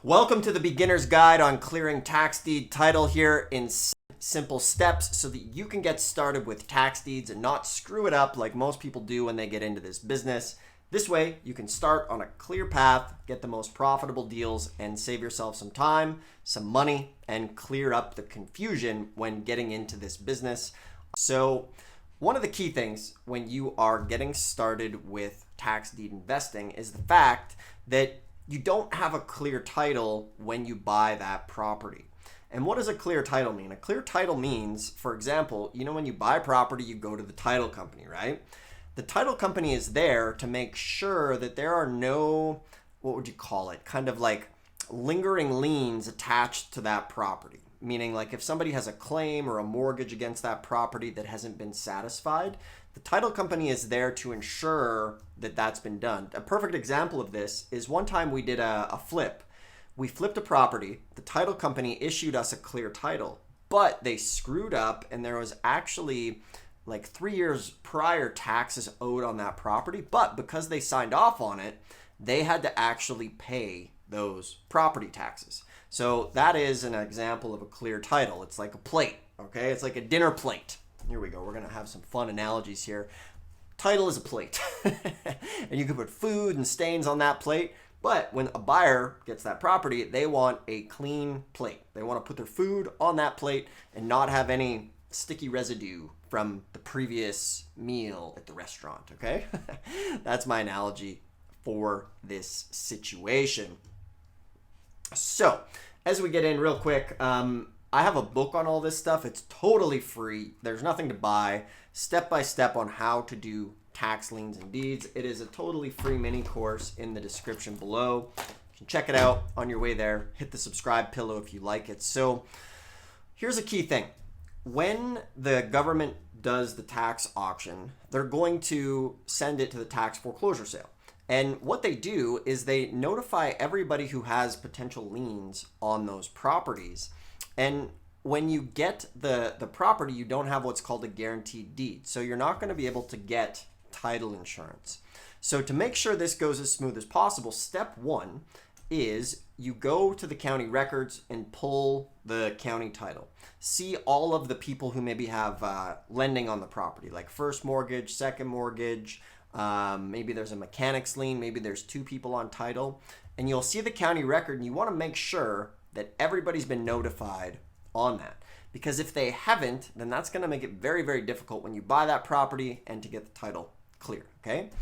Welcome to the beginner's guide on clearing tax deed title here in simple steps so that you can get started with tax deeds and not screw it up like most people do when they get into this business. This way, you can start on a clear path, get the most profitable deals, and save yourself some time, some money, and clear up the confusion when getting into this business. So, one of the key things when you are getting started with tax deed investing is the fact that you don't have a clear title when you buy that property. And what does a clear title mean? A clear title means, for example, when you buy property, you go to the title company, right? The title company is there to make sure that there are no, what would you call it, kind of like lingering liens attached to that property. Meaning like if somebody has a claim or a mortgage against that property that hasn't been satisfied, the title company is there to ensure that that's been done. A perfect example of this is one time we did a flip. We flipped a property. The title company issued us a clear title, but they screwed up and there was actually like 3 years prior taxes owed on that property. But because they signed off on it, they had to actually pay those property taxes. So that is an example of a clear title. It's like a plate, okay? It's like a dinner plate. Here we go. We're going to have some fun analogies here. Title is a plate. And you can put food and stains on that plate. But when a buyer gets that property, they want a clean plate. They want to put their food on that plate and not have any sticky residue from the previous meal at the restaurant, okay? That's my analogy for this situation. So, as we get in real quick, I have a book on all this stuff. It's totally free. There's nothing to buy. Step by step on how to do tax liens and deeds. It is a totally free mini course in the description below. You can check it out on your way there. Hit the subscribe pillow if you like it. So here's a key thing. When the government does the tax auction, they're going to send it to the tax foreclosure sale. And what they do is they notify everybody who has potential liens on those properties. And when you get the property, you don't have what's called a guaranteed deed. So you're not going to be able to get title insurance. So to make sure this goes as smooth as possible, step one is you go to the county records and pull the county title. See all of the people who maybe have lending on the property, like first mortgage, second mortgage, maybe there's a mechanic's lien, maybe there's two people on title, and you'll see the county record and you want to make sure that everybody's been notified on that. Because if they haven't, then that's going to make it very, very difficult when you buy that property and to get the title clear, okay?